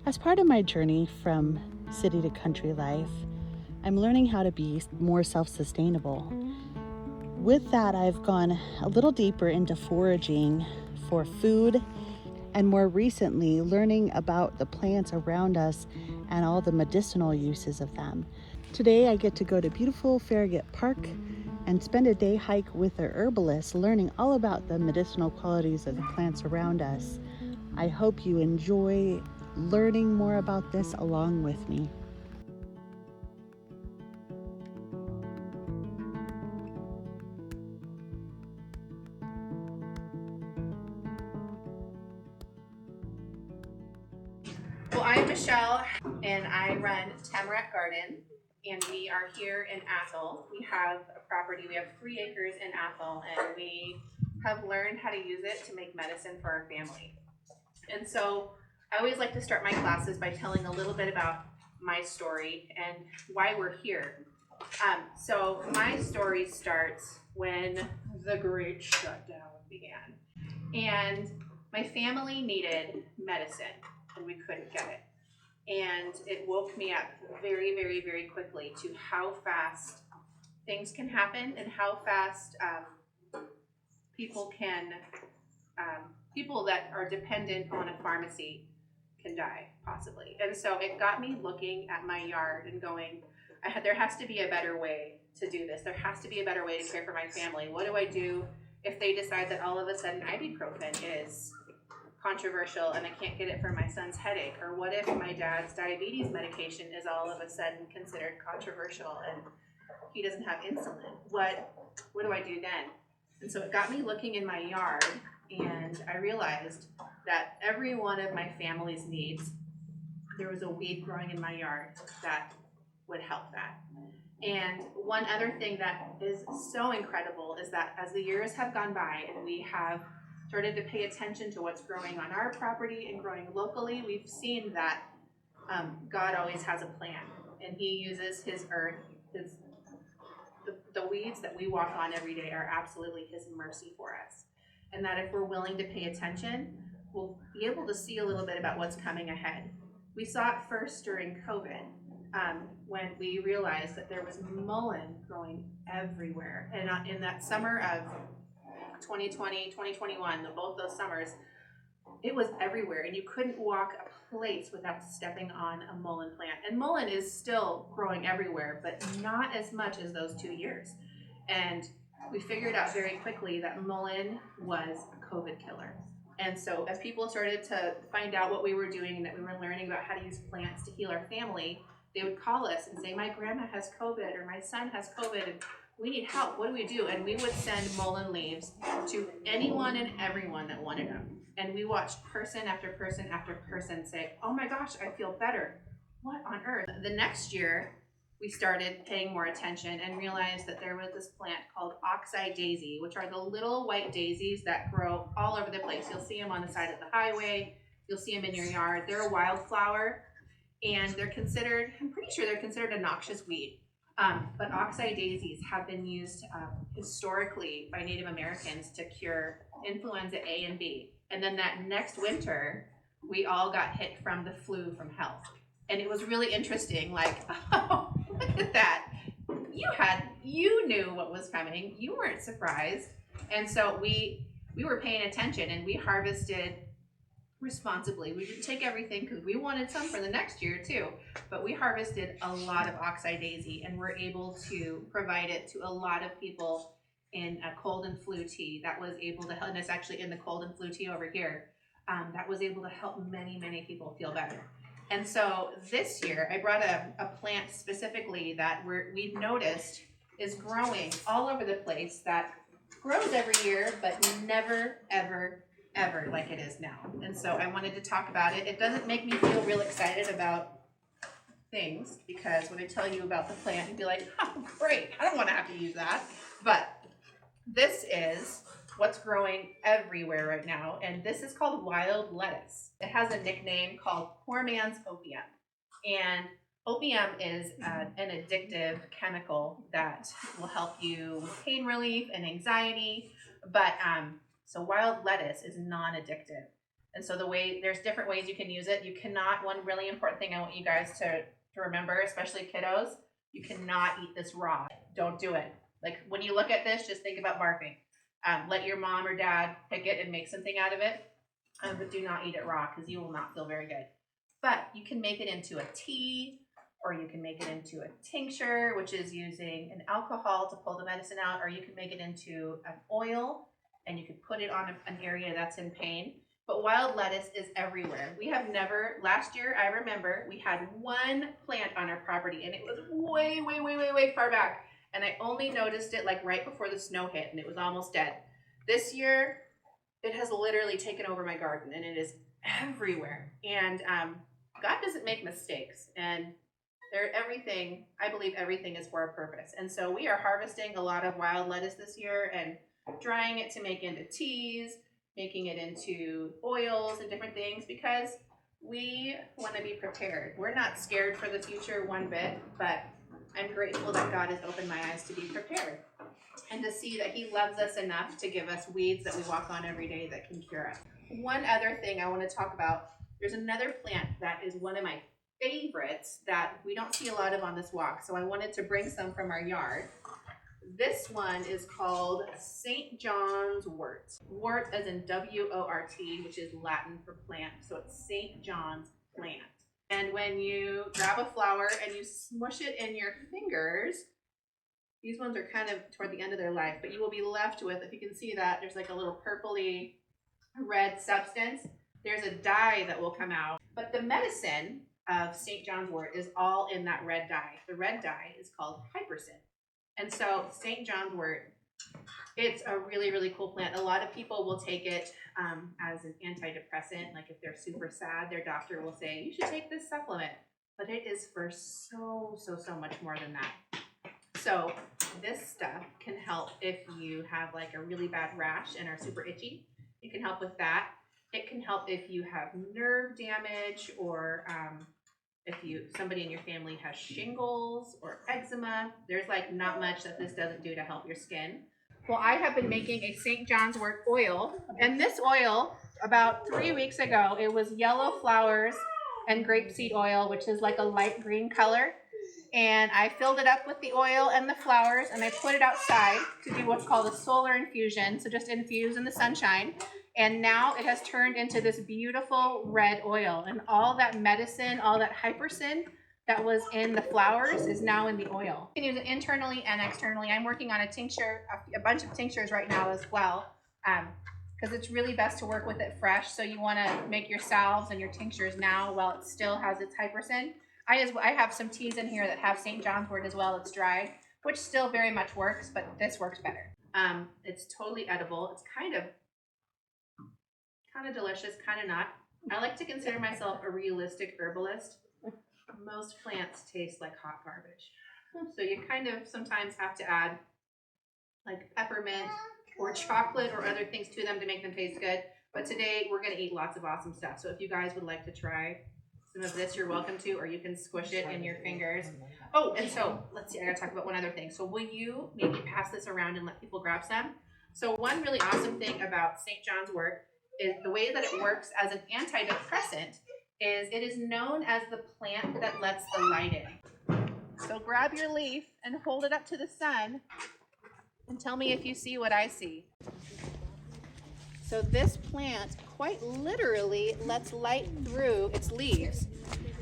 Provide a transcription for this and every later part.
As part of my journey from city to country life, I'm learning how to be more self-sustainable. With that, I've gone a little deeper into foraging for food and more recently learning about the plants around us and all the medicinal uses of them. Today I get to go to beautiful Farragut Park and spend a day hike with a herbalist learning all about the medicinal qualities of the plants around us. I hope you enjoy learning more about this along with me. Well, I'm Michelle, and I run Tamarac Gardens, and we are here in Athol. We have a property, we have 3 acres in Athol, and we have learned how to use it to make medicine for our family. And so I always like to start my classes by telling a little bit about my story and why we're here. So my story starts when the Great Shutdown began, and my family needed medicine and we couldn't get it. And it woke me up very, very, very quickly to how fast things can happen and how fast people that are dependent on a pharmacy can die, possibly. And so it got me looking at my yard and going, there has to be a better way to do this. There has to be a better way to care for my family. What do I do if they decide that all of a sudden ibuprofen is controversial and I can't get it for my son's headache? Or what if my dad's diabetes medication is all of a sudden considered controversial and he doesn't have insulin? What do I do then? And so it got me looking in my yard, and I realized that every one of my family's needs, there was a weed growing in my yard that would help that. And one other thing that is so incredible is that as the years have gone by and we have started to pay attention to what's growing on our property and growing locally, we've seen that God always has a plan, and he uses his earth, the weeds that we walk on every day are absolutely his mercy for us. And that if we're willing to pay attention, we'll be able to see a little bit about what's coming ahead. We saw it first during COVID, when we realized that there was mullen growing everywhere. And in that summer of 2020, 2021, both those summers, it was everywhere, and you couldn't walk a place without stepping on a mullen plant. And mullen is still growing everywhere, but not as much as those 2 years. And we figured out very quickly that mullen was a COVID killer. And so as people started to find out what we were doing and that we were learning about how to use plants to heal our family, they would call us and say, my grandma has COVID, or my son has COVID, and we need help. What do we do? And we would send mullen leaves to anyone and everyone that wanted them. And we watched person after person after person say, oh my gosh, I feel better. What on earth? The next year, we started paying more attention and realized that there was this plant called oxeye daisy, which are the little white daisies that grow all over the place. You'll see them on the side of the highway. You'll see them in your yard. They're a wildflower, and they're considered, I'm pretty sure they're considered a noxious weed. But oxeye daisies have been used historically by Native Americans to cure influenza A and B. And then that next winter, we all got hit from the flu from health. And it was really interesting, like, oh, look at that. You knew what was coming. You weren't surprised. And so we were paying attention, and we harvested responsibly. We didn't take everything because we wanted some for the next year too, but we harvested a lot of oxeye daisy and were able to provide it to a lot of people in a cold and flu tea that was able to help, and it's actually in the cold and flu tea over here, that was able to help many, many people feel better. And so this year I brought a plant specifically that we've noticed is growing all over the place, that grows every year but never ever like it is now. And so I wanted to talk about it. It doesn't make me feel real excited about things, because when I tell you about the plant, you'd be like, oh great, I don't want to have to use that. But this is what's growing everywhere right now, and this is called wild lettuce. It has a nickname called poor man's opium. And opium is an addictive chemical that will help you with pain relief and anxiety, but so wild lettuce is non-addictive. And so there's different ways you can use it. You cannot, one really important thing I want you guys to remember, especially kiddos, you cannot eat this raw. Don't do it. Like when you look at this, just think about barfing. Let your mom or dad pick it and make something out of it, but do not eat it raw because you will not feel very good. But you can make it into a tea, or you can make it into a tincture, which is using an alcohol to pull the medicine out, or you can make it into an oil and you can put it on an area that's in pain. But wild lettuce is everywhere. We have never, last year I remember we had one plant on our property and it was way far back. And I only noticed it like right before the snow hit and it was almost dead. This year, it has literally taken over my garden and it is everywhere. And God doesn't make mistakes, and everything, I believe everything is for a purpose. And so we are harvesting a lot of wild lettuce this year and drying it to make into teas, making it into oils and different things, because we want to be prepared. We're not scared for the future one bit, but I'm grateful that God has opened my eyes to be prepared and to see that he loves us enough to give us weeds that we walk on every day that can cure us. One other thing I want to talk about, there's another plant that is one of my favorites that we don't see a lot of on this walk, so I wanted to bring some from our yard. This one is called St. Johns Wort. Wort as in W-O-R-T, which is Latin for plant, so it's St. John's plant. And when you grab a flower and you smush it in your fingers, these ones are kind of toward the end of their life, but you will be left with, if you can see that, there's like a little purpley red substance. There's a dye that will come out. But the medicine of St. John's Wort is all in that red dye. The red dye is called hypericin. And so St. John's Wort, it's a really cool plant. A lot of people will take it as an antidepressant. Like if they're super sad, their doctor will say, you should take this supplement. But it is for so much more than that. So this stuff can help if you have like a really bad rash and are super itchy. It can help with that. It can help if you have nerve damage, or if somebody in your family has shingles or eczema. There's like not much that this doesn't do to help your skin. Well, I have been making a St. John's Wort oil, and this oil, about 3 weeks ago, it was yellow flowers and grapeseed oil, which is like a light green color. And I filled it up with the oil and the flowers, and I put it outside to do what's called a solar infusion. So just infuse in the sunshine. And now it has turned into this beautiful red oil. And all that medicine, all that hypericin that was in the flowers is now in the oil. You can use it internally and externally. I'm working on a tincture, a bunch of tinctures right now as well, because it's really best to work with it fresh. So you want to make your salves and your tinctures now while it still has its hypericin. I have some teas in here that have St. John's Wort as well. It's dried, which still very much works, but this works better. It's totally edible. It's kind of delicious, kind of not. I like to consider myself a realistic herbalist. Most plants taste like hot garbage. So you kind of sometimes have to add like peppermint or chocolate or other things to them to make them taste good. But today we're going to eat lots of awesome stuff. So if you guys would like to try some of this, you're welcome to, or you can squish it in your fingers. Oh, and so let's see, I gotta talk about one other thing. So will you maybe pass this around and let people grab some? So one really awesome thing about St. John's Wort is the way that it works as an antidepressant is it is known as the plant that lets the light in. So grab your leaf and hold it up to the sun and tell me if you see what I see. So this plant quite literally lets light through its leaves.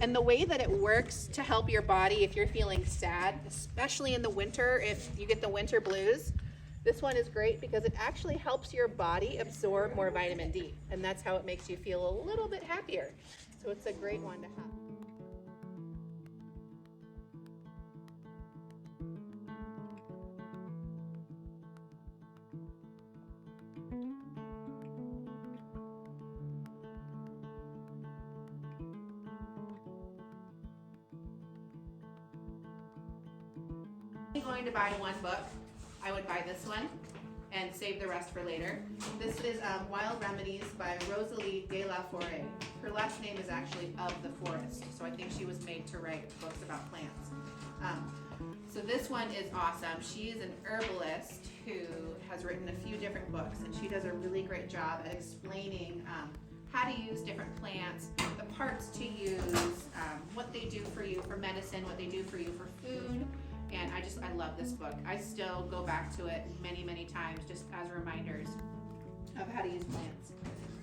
And the way that it works to help your body if you're feeling sad, especially in the winter, if you get the winter blues, this one is great because it actually helps your body absorb more vitamin D. And that's how it makes you feel a little bit happier. So it's a great one to have. If I'm going to buy one book, I would buy this one and save the rest for later. This is Wild Remedies by Rosalie de la Forêt. Her last name is actually Of the Forest, so I think she was made to write books about plants. So this one is awesome. She is an herbalist who has written a few different books, and she does a really great job at explaining how to to use different plants, the parts to use, what they do for you for medicine, what they do for you for food. And I love this book. I still go back to it many, many times just as reminders of how to use plants.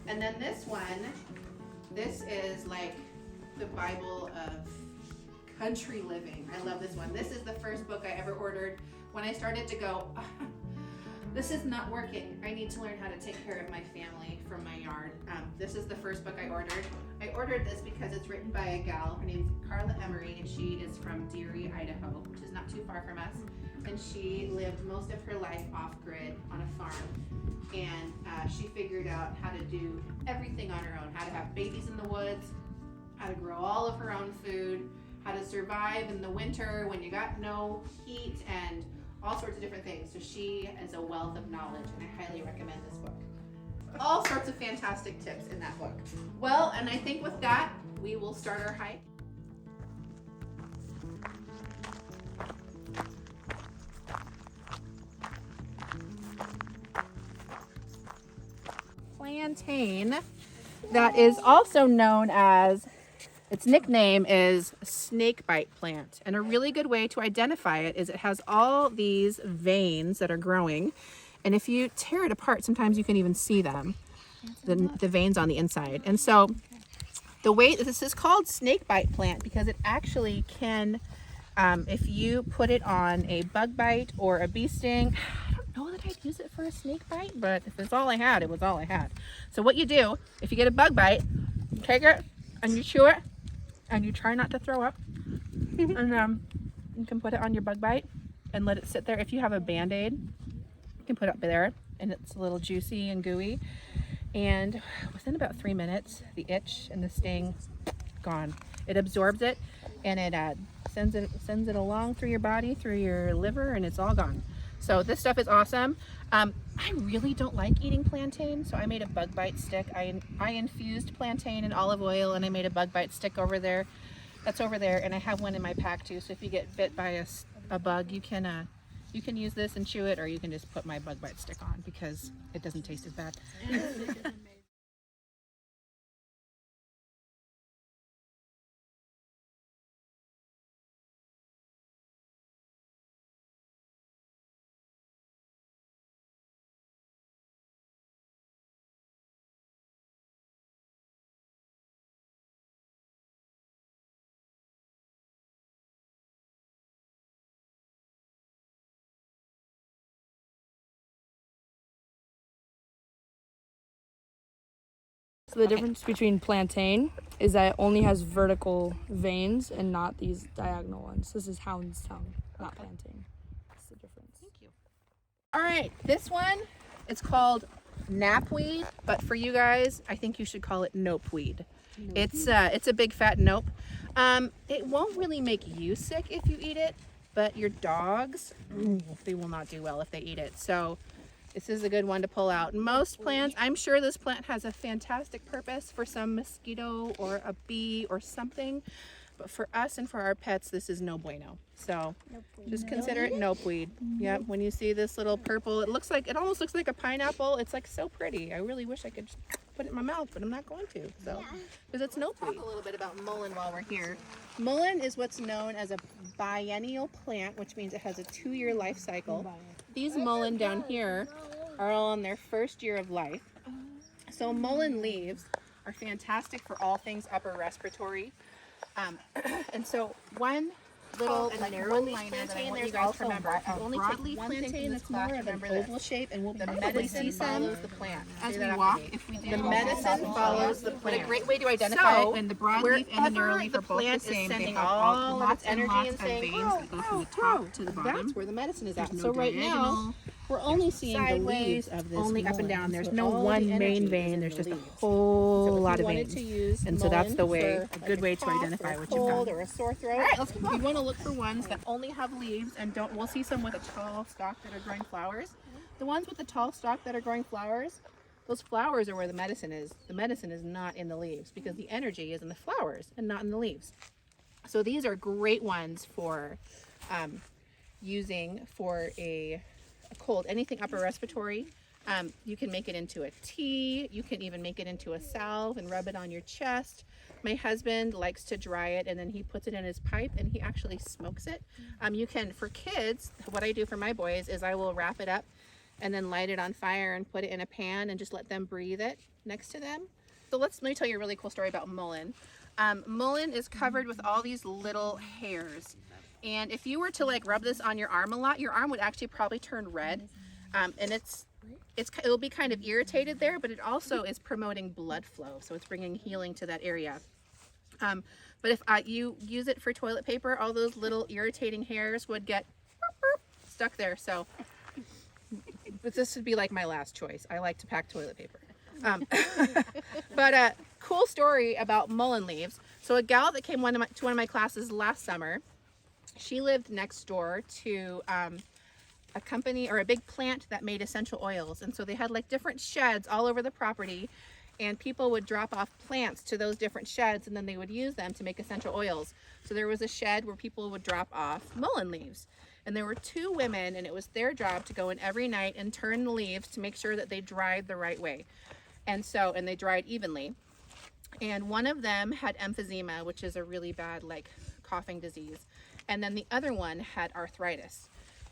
And then this one, this is like the Bible of country living. I love this one. This is the first book I ever ordered when I started to go, this is not working. I need to learn how to take care of my family from my yard. This is the first book I ordered. I ordered this because it's written by a gal. Her name's Carla Emery, and she is from Deary, Idaho, which is not too far from us. And she lived most of her life off-grid on a farm. And she figured out how to do everything on her own, how to have babies in the woods, how to grow all of her own food, how to survive in the winter when you got no heat, and all sorts of different things. So she is a wealth of knowledge, and I highly recommend this book. All sorts of fantastic tips in that book. Well, and I think with that, we will start our hike. Plantain, that is also known as, its nickname is snakebite plant. And a really good way to identify it is it has all these veins that are growing. And if you tear it apart, sometimes you can even see them, the veins on the inside. And so the way this is called snakebite plant because it actually can, if you put it on a bug bite or a bee sting, I don't know that I'd use it for a snake bite, but if it's all I had, it was all I had. So what you do, if you get a bug bite, you take it and you chew it and you try not to throw up. And you can put it on your bug bite and let it sit there. If you have a Band-Aid, you can put it up there and it's a little juicy and gooey. And within about 3 minutes, the itch and the sting, gone. It absorbs it and it sends it along through your body, through your liver, and it's all gone. So this stuff is awesome. I really don't like eating plantain, so I made a bug bite stick. I infused plantain in olive oil and I made a bug bite stick over there. That's over there, and I have one in my pack too. So if you get bit by a bug, you can use this and chew it, or you can just put my bug bite stick on because it doesn't taste as bad. So the difference between plantain is that it only has vertical veins and not these diagonal ones. This is hound's tongue, not plantain. That's the difference. Thank you. All right, this one, it's called Napweed, but for you guys, I think you should call it Nopeweed. It's a big fat nope. It won't really make you sick if you eat it, but your dogs, they will not do well if they eat it. So this is a good one to pull out. Most plants, I'm sure this plant has a fantastic purpose for some mosquito or a bee or something, but for us and for our pets, this is no bueno. So just consider it nopeweed. Yeah, when you see this little purple, it almost looks like a pineapple. It's like so pretty. I really wish I could just put it in my mouth, but I'm not going to. So because it's nopeweed. Talk a little bit about mullein while we're here. Mullein is what's known as a biennial plant, which means it has a 2-year life cycle. These mullein down here are all on their first year of life. So mullein leaves are fantastic for all things upper respiratory. And so one little one-liner that I want you guys to remember, if you only take one plantain that's more of an oval shape, and we'll probably see some follows the plant. As we walk, if we do, the medicine follows the plant. What a great way to identify it when the broadleaf and the narrowleaf are both the same. They have all of its energy and saying, that go from the top to the bottom. That's where the medicine is at. So right now, we're only seeing the leaves of this only up and down. There's no one main vein. There's just a whole lot of veins. And so that's the way, a good way to identify what you've got. Or a sore throat. All right, let's go. You want to look for ones that only have leaves and don't. We'll see some with a tall stalk that are growing flowers. The ones with the tall stalk that are growing flowers, those flowers are where the medicine is. The medicine is not in the leaves because the energy is in the flowers and not in the leaves. So these are great ones for using for a cold, anything upper respiratory. You can make it into a tea. You can even make it into a salve and rub it on your chest. My husband likes to dry it and then he puts it in his pipe and he actually smokes it. You can, for kids, what I do for my boys is I will wrap it up and then light it on fire and put it in a pan and just let them breathe it next to them. So let me tell you a really cool story about Mullen. Mullen is covered with all these little hairs. And if you were to like rub this on your arm a lot, your arm would actually probably turn red. And it'll be kind of irritated there, but it also is promoting blood flow. So it's bringing healing to that area. But if you use it for toilet paper, all those little irritating hairs would get stuck there. So but this would be like my last choice. I like to pack toilet paper. But cool story about mullein leaves. So a gal that came to one of my classes last summer, she lived next door to a company or a big plant that made essential oils. And so they had like different sheds all over the property, and people would drop off plants to those different sheds and then they would use them to make essential oils. So there was a shed where people would drop off mullein leaves. And there were 2 women, and it was their job to go in every night and turn the leaves to make sure that they dried the right way. And they dried evenly. And one of them had emphysema, which is a really bad like coughing disease. And then the other one had arthritis.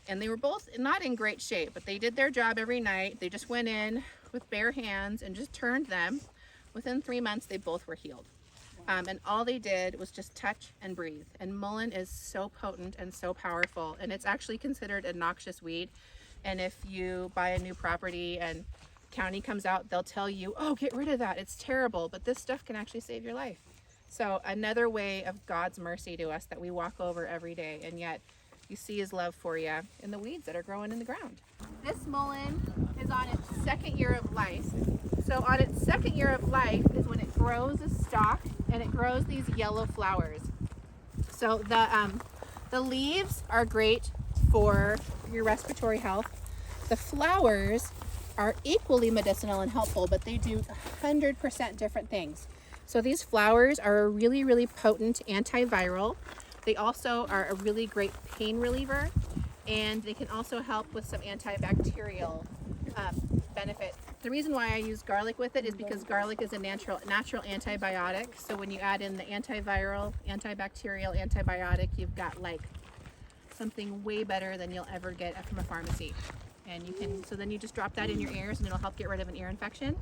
And they were both not in great shape, but they did their job every night. They just went in with bare hands and just turned them. Within 3 months, they both were healed. And all they did was just touch and breathe. And mullein is so potent and so powerful. And it's actually considered a noxious weed. And if you buy a new property and county comes out, they'll tell you, oh, get rid of that. It's terrible. But this stuff can actually save your life. So another way of God's mercy to us that we walk over every day. And yet you see his love for you in the weeds that are growing in the ground. This mullein is on its 2nd year of life. So on its 2nd year of life is when it grows a stalk and it grows these yellow flowers. So the leaves are great for your respiratory health. The flowers are equally medicinal and helpful, but they do 100% different things. So these flowers are a really, really potent antiviral. They also are a really great pain reliever, and they can also help with some antibacterial benefit. The reason why I use garlic with it is because garlic is a natural antibiotic. So when you add in the antiviral, antibacterial, antibiotic, you've got like something way better than you'll ever get from a pharmacy. And so then you just drop that in your ears and it'll help get rid of an ear infection.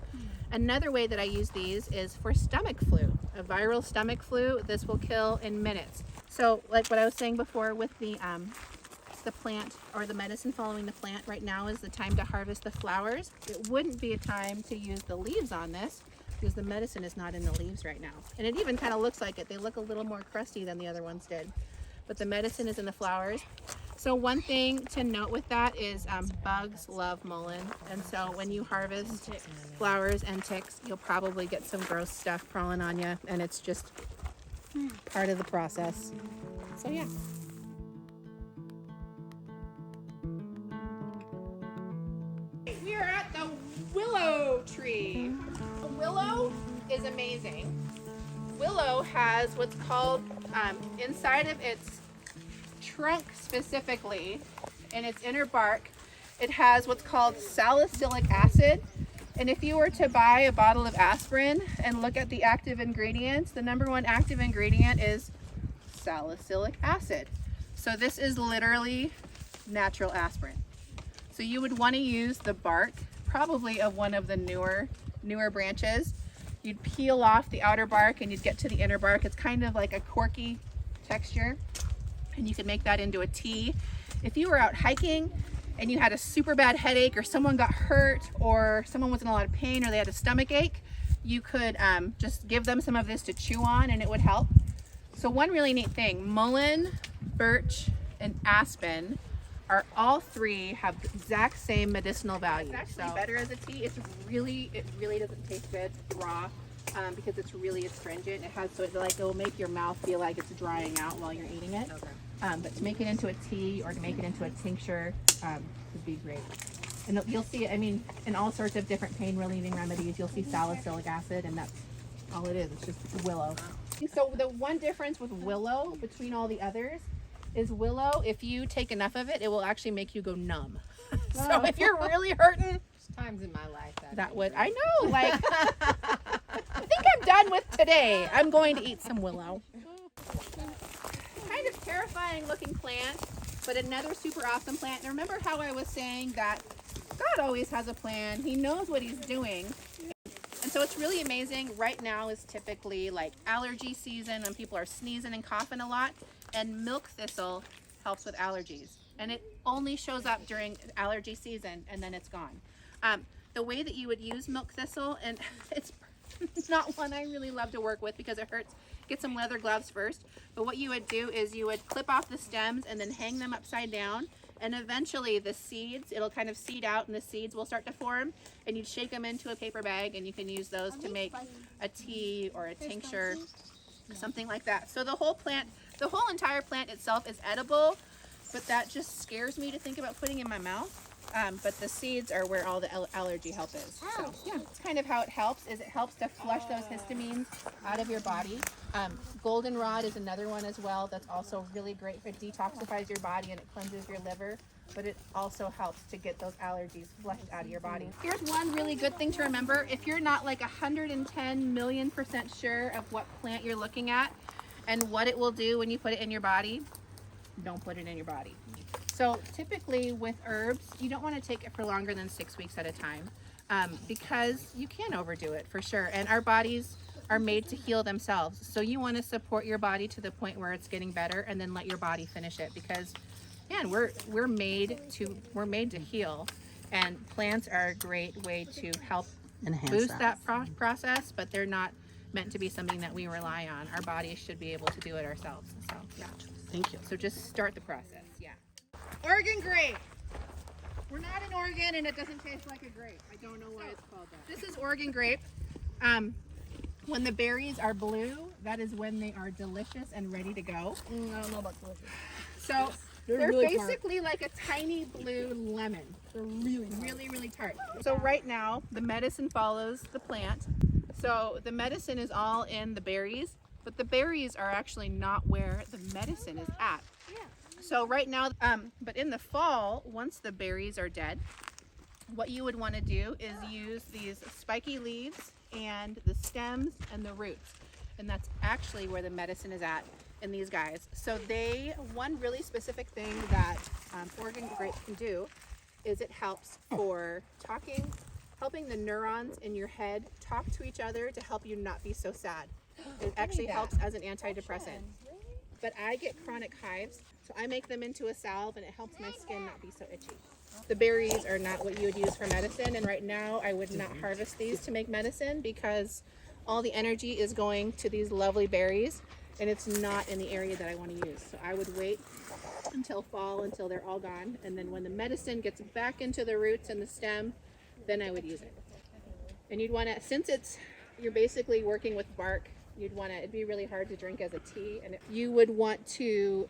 Another way that I use these is for stomach flu, a viral stomach flu. This will kill in minutes. So like what I was saying before with the plant or the medicine following the plant, right now is the time to harvest the flowers. It wouldn't be a time to use the leaves on this because the medicine is not in the leaves right now. And it even kind of looks like it. They look a little more crusty than the other ones did. But the medicine is in the flowers. So one thing to note with that is bugs love mullein. And so when you harvest flowers and ticks, you'll probably get some gross stuff crawling on you. And it's just part of the process. So yeah. We are at the willow tree. The willow is amazing. Willow has what's called, inside of its trunk specifically, in its inner bark, it has what's called salicylic acid. And if you were to buy a bottle of aspirin and look at the active ingredients, the #1 active ingredient is salicylic acid. So this is literally natural aspirin. So you would want to use the bark, probably of one of the newer branches. You'd peel off the outer bark and you'd get to the inner bark. It's kind of like a corky texture. And you can make that into a tea. If you were out hiking and you had a super bad headache, or someone got hurt, or someone was in a lot of pain, or they had a stomach ache, you could just give them some of this to chew on and it would help. So one really neat thing, mullein, birch, and aspen are all 3 have the exact same medicinal value. It's actually better as a tea. It really doesn't taste good raw because it's really astringent. It will make your mouth feel like it's drying out while you're eating it. Okay. But to make it into a tea or to make it into a tincture would be great. And you'll see, I mean, in all sorts of different pain relieving remedies, you'll see salicylic acid, and that's all it is. It's just willow. So the one difference with willow between all the others is willow, if you take enough of it, it will actually make you go numb. So if you're really hurting, Times in my life that would, I know, like, I think I'm done with today. I'm going to eat some willow. Kind of terrifying looking plant, but another super awesome plant. And remember how I was saying that God always has a plan. He knows what he's doing. And so it's really amazing. Right now is typically like allergy season when people are sneezing and coughing a lot. And milk thistle helps with allergies. And it only shows up during allergy season and then it's gone. The way that you would use milk thistle, and it's not one I really love to work with because it hurts. Get some leather gloves first. But what you would do is you would clip off the stems and then hang them upside down. And eventually the seeds, it'll kind of seed out and the seeds will start to form. And you'd shake them into a paper bag and you can use those to make a tea or a tincture, something like that. So the whole plant, the whole entire plant itself is edible, but that just scares me to think about putting in my mouth. But the seeds are where all the allergy help is. So yeah, it's kind of how it helps, is it helps to flush those histamines out of your body. Goldenrod is another one as well that's also really great. It detoxifies your body and it cleanses your liver, but it also helps to get those allergies flushed out of your body. Here's one really good thing to remember. If you're not like 110,000,000% sure of what plant you're looking at and what it will do when you put it in your body, don't put it in your body. So typically with herbs, you don't want to take it for longer than 6 weeks at a time because you can overdo it for sure. And our bodies are made to heal themselves. So you want to support your body to the point where it's getting better and then let your body finish it because, man, we're made to heal, and plants are a great way to help boost that process, but they're not meant to be something that we rely on. Our bodies should be able to do it ourselves. So yeah. Thank you. So just start the process. Yeah. Oregon grape. We're not in Oregon and it doesn't taste like a grape. I don't know why it's called that. This is Oregon grape. When the berries are blue, that is when they are delicious and ready to go. I don't know about delicious. So they're really basically like a tiny blue lemon. They're really tart. So right now the medicine follows the plant. So the medicine is all in the berries, but the berries are actually not where the medicine is at. So right now, but in the fall, once the berries are dead, what you would want to do is use these spiky leaves and the stems and the roots. And that's actually where the medicine is at in these guys. So one really specific thing that Oregon grape can do is it helps for helping the neurons in your head talk to each other to help you not be so sad. It actually helps as an antidepressant. But I get chronic hives, so I make them into a salve and it helps my skin not be so itchy. The berries are not what you would use for medicine, and right now I would not harvest these to make medicine because all the energy is going to these lovely berries and it's not in the area that I want to use. So I would wait until fall, until they're all gone, and then when the medicine gets back into the roots and the stem, then I would use it. And you'd want to, since you're basically working with bark, it'd be really hard to drink as a tea, and you would want to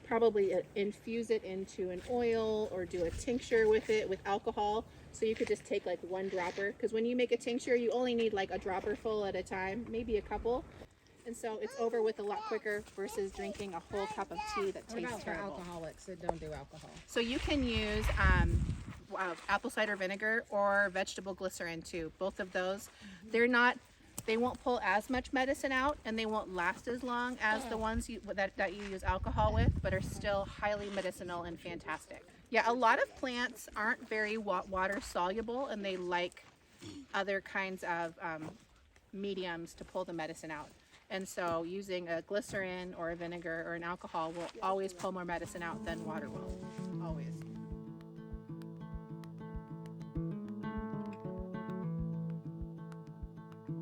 probably infuse it into an oil or do a tincture with it with alcohol. So you could just take like one dropper, because when you make a tincture you only need like a dropper full at a time, maybe a couple, and so it's over with a lot quicker versus drinking a whole cup of tea that tastes terrible. For alcoholics that don't do alcohol? So you can use apple cider vinegar or vegetable glycerin too. Both of those, they won't pull as much medicine out and they won't last as long as the ones that you use alcohol with, but are still highly medicinal and fantastic. Yeah, a lot of plants aren't very water soluble and they like other kinds of mediums to pull the medicine out. And so using a glycerin or a vinegar or an alcohol will always pull more medicine out than water will, always.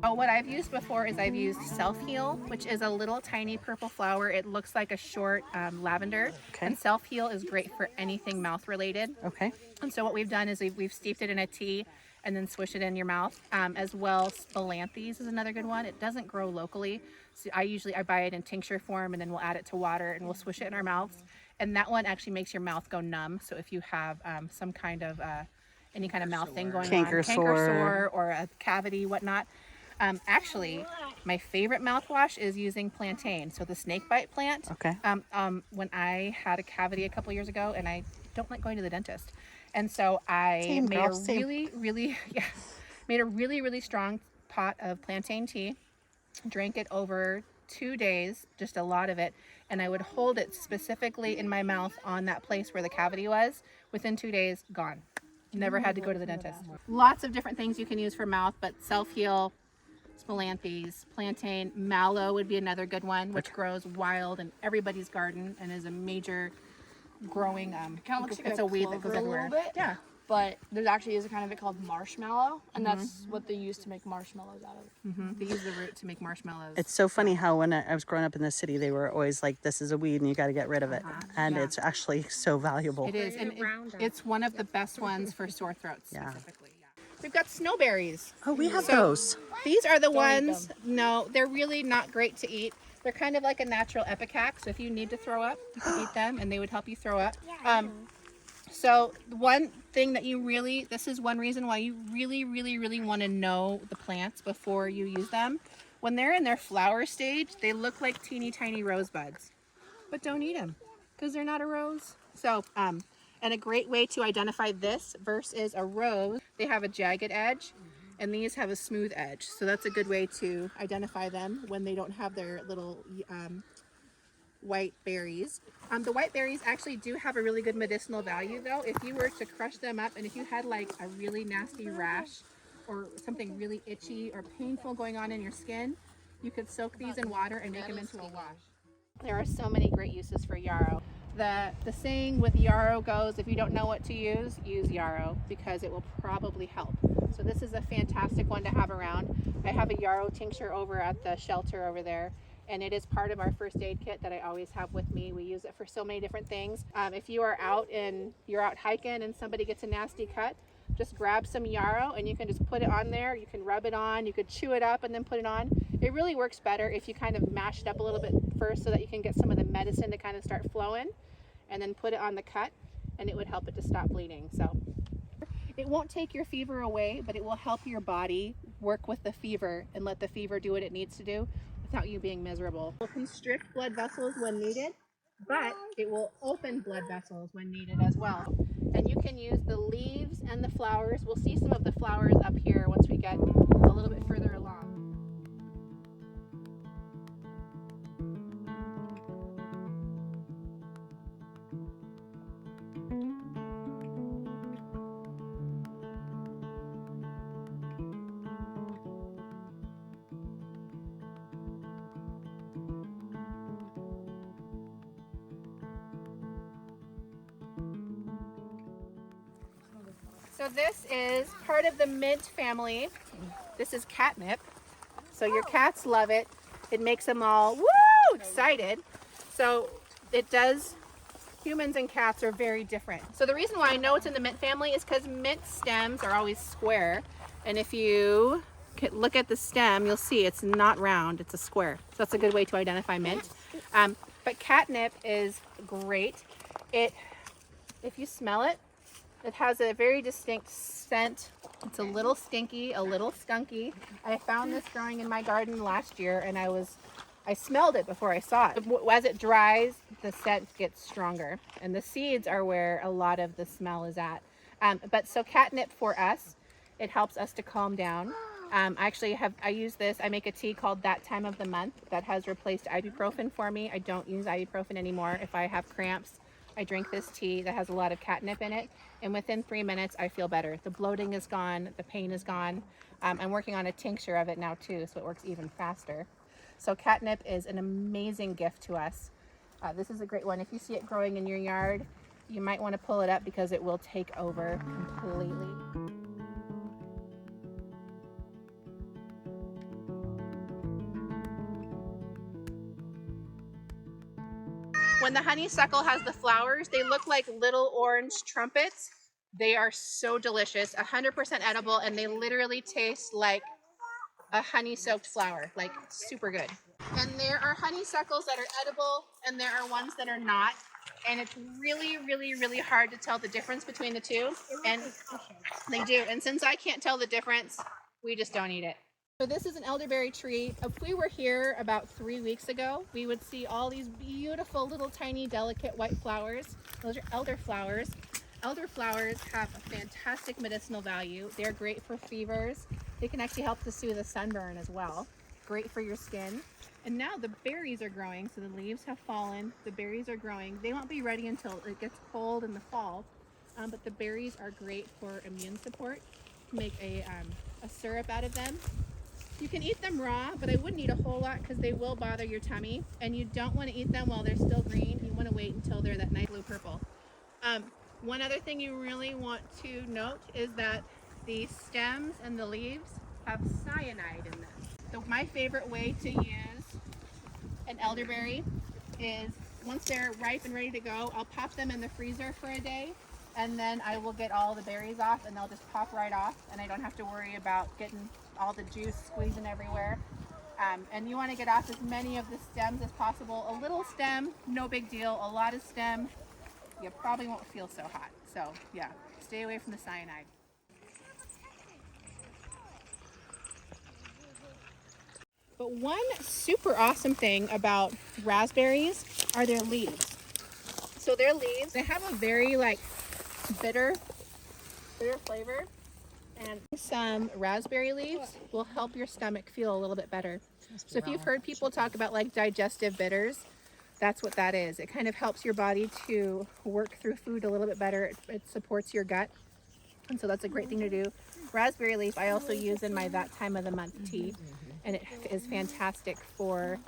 Oh, what I've used before is I've used Self-Heal, which is a little tiny purple flower. It looks like a short lavender. Okay. And Self-Heal is great for anything mouth related. Okay. And so what we've done is we've steeped it in a tea and then swish it in your mouth. As well, Spilanthes is another good one. It doesn't grow locally. So I buy it in tincture form and then we'll add it to water and we'll swish it in our mouths. And that one actually makes your mouth go numb. So if you have some kind of, any kind of mouth thing going on, canker sore or a cavity, whatnot. Actually, my favorite mouthwash is using Plantain, so the snakebite plant. Okay. When I had a cavity a couple years ago, and I don't like going to the dentist, And so I Same, made girl, a same. made a really strong pot of plantain tea, drank it over 2 days, just a lot of it, and I would hold it specifically in my mouth on that place where the cavity was. Within 2 days, gone. Never had to go to the dentist. Lots of different things you can use for mouth, but self-heal, spilanthes, plantain, mallow would be another good one, which grows wild in everybody's garden and is a major growing, it's a weed that goes everywhere. Yeah. But there's actually a kind of it called marshmallow, and that's what they use to make marshmallows out of. They use the root to make marshmallows. It's so funny how when I was growing up in the city, they were always like, this is a weed and you got to get rid of it. And it's actually so valuable. It is, and it's one of the best ones for sore throats Yeah. specifically. Yeah. We've got snowberries. Oh, we have those. These are the Don't eat ones, no, they're really not great to eat. They're kind of like a natural ipecac, so if you need to throw up, you can eat them and they would help you throw up. So one thing that this is one reason why you really want to know the plants before you use them. When they're in their flower stage, they look like teeny tiny rosebuds, but don't eat them because they're not a rose. So, and a great way to identify this versus a rose, they have a jagged edge and these have a smooth edge. So that's a good way to identify them when they don't have their little white berries. The white berries actually do have a really good medicinal value though. If you were to crush them up and if you had like a really nasty rash or something really itchy or painful going on in your skin, you could soak these in water and make them into a wash. There are so many great uses for yarrow. The saying with yarrow goes, if you don't know what to use yarrow because it will probably help. So this is a fantastic one to have around. I have a yarrow tincture over at the shelter over there, and it is part of our first aid kit that I always have with me. We use it for so many different things. If you are you're out hiking and somebody gets a nasty cut, just grab some yarrow and you can just put it on there. You can rub it on, you could chew it up and then put it on. It really works better if you kind of mash it up a little bit first so that you can get some of the medicine to kind of start flowing, and then put it on the cut and it would help it to stop bleeding. So it won't take your fever away, but it will help your body work with the fever and let the fever do what it needs to do without you being miserable. It will constrict blood vessels when needed, but it will open blood vessels when needed as well. And you can use the leaves and the flowers. We'll see some of the flowers up here once we get a little bit further along. So this is part of the mint family. This is catnip. So your cats love it. It makes them all excited. So humans and cats are very different. So the reason why I know it's in the mint family is because mint stems are always square. And if you look at the stem, you'll see it's not round, it's a square. So that's a good way to identify mint. But catnip is great. If you smell it, it has a very distinct scent. It's a little stinky, a little skunky. I found this growing in my garden last year and I smelled it before I saw it. As it dries, the scent gets stronger, and the seeds are where a lot of the smell is at. So catnip for us, it helps us to calm down. I use this. I make a tea called That Time of the Month that has replaced ibuprofen for me. I don't use ibuprofen anymore. If I have cramps, I drink this tea that has a lot of catnip in it, and within 3 minutes I feel better. The bloating is gone, the pain is gone. I'm working on a tincture of it now too, so it works even faster. So catnip is an amazing gift to us. This is a great one. If you see it growing in your yard, you might want to pull it up because it will take over completely. When the honeysuckle has the flowers, they look like little orange trumpets. They are so delicious, 100% edible, and they literally taste like a honey-soaked flower, like super good. And there are honeysuckles that are edible, and there are ones that are not. And it's really hard to tell the difference between the two. And they do. And since I can't tell the difference, we just don't eat it. So this is an elderberry tree. If we were here about 3 weeks ago, we would see all these beautiful little tiny delicate white flowers. Those are elder flowers. Elderflowers have a fantastic medicinal value. They're great for fevers. They can actually help to soothe a sunburn as well. Great for your skin. And now the berries are growing, so the leaves have fallen. The berries are growing. They won't be ready until it gets cold in the fall, but the berries are great for immune support. You can make a syrup out of them. You can eat them raw, but I wouldn't eat a whole lot because they will bother your tummy. And you don't want to eat them while they're still green. You want to wait until they're that nice blue-purple. One other thing you really want to note is that the stems and the leaves have cyanide in them. So my favorite way to use an elderberry is once they're ripe and ready to go, I'll pop them in the freezer for a day, and then I will get all the berries off and they'll just pop right off, and I don't have to worry about getting all the juice squeezing everywhere. And you want to get off as many of the stems as possible. A little stem, no big deal. A lot of stem, you probably won't feel so hot. So yeah, stay away from the cyanide. But one super awesome thing about raspberries are their leaves. So their leaves, they have a very bitter flavor. And some raspberry leaves will help your stomach feel a little bit better. So if you've heard people talk about digestive bitters, that's what that is. It kind of helps your body to work through food a little bit better. It supports your gut. And so that's a great thing to do. Raspberry leaf I also use in my that time of the month tea. And it is fantastic for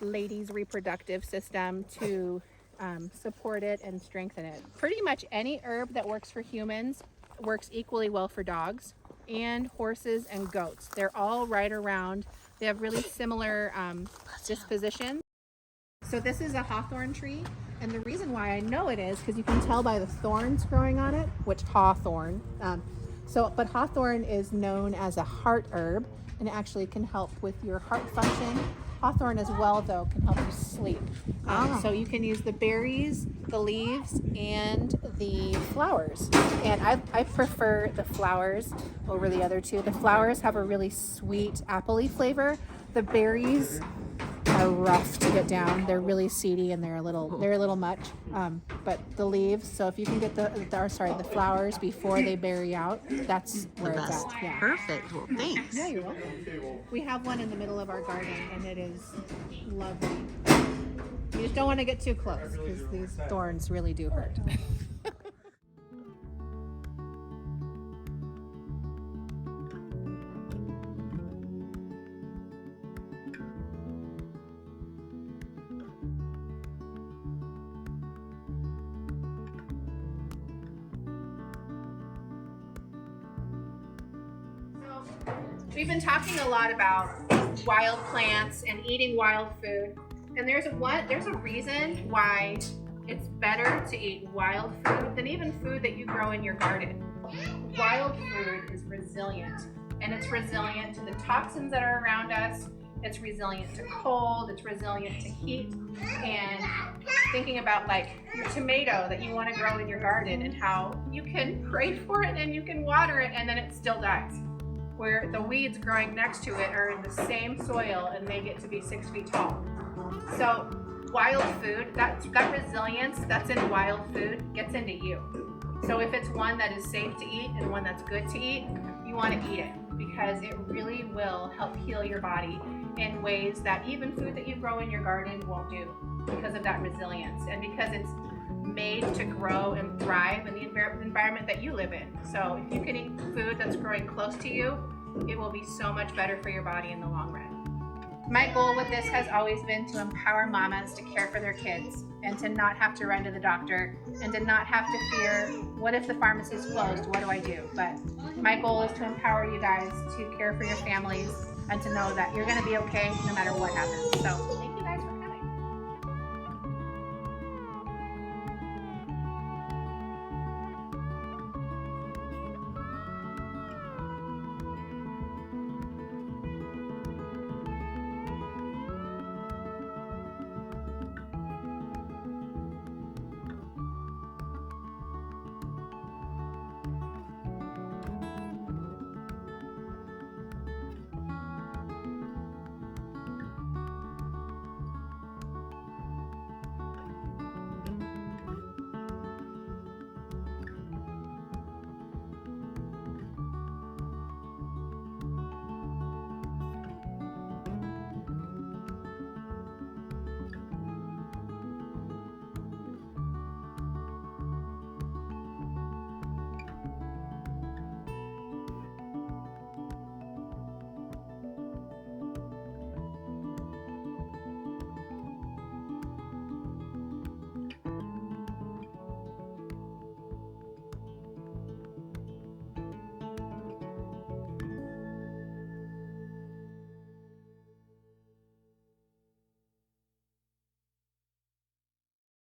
ladies' reproductive system to support it and strengthen it. Pretty much any herb that works for humans works equally well for dogs and horses and goats. They're all right around. They have really similar disposition. So this is a hawthorn tree, and the reason why I know it is because you can tell by the thorns growing on it, which hawthorn. But hawthorn is known as a heart herb, and it actually can help with your heart function. Hawthorn as well, though, can help you sleep. So you can use the berries, the leaves, and the flowers. And I prefer the flowers over the other two. The flowers have a really sweet apple-y flavor. The berries are rough to get down. They're really seedy and they're a little much. But the leaves, so if you can get the flowers before they berry out, that's where it's at. Yeah. Perfect. Well, thanks. Yeah, you're welcome. We have one in the middle of our garden and it is lovely. You just don't want to get too close because these thorns really do hurt. We've been talking a lot about wild plants and eating wild food, and there's a reason why it's better to eat wild food than even food that you grow in your garden. Wild food is resilient, and it's resilient to the toxins that are around us. It's resilient to cold, it's resilient to heat, and thinking about your tomato that you want to grow in your garden and how you can pray for it and you can water it and then it still dies. Where the weeds growing next to it are in the same soil and they get to be 6 feet tall. So wild food, that resilience that's in wild food gets into you. So if it's one that is safe to eat and one that's good to eat, you want to eat it because it really will help heal your body in ways that even food that you grow in your garden won't do because of that resilience and because it's made to grow and thrive in the environment that you live in. So if you can eat food that's growing close to you, it will be so much better for your body in the long run. My goal with this has always been to empower mamas to care for their kids and to not have to run to the doctor and to not have to fear, what if the pharmacy's closed, what do I do? But my goal is to empower you guys to care for your families and to know that you're going to be okay no matter what happens. So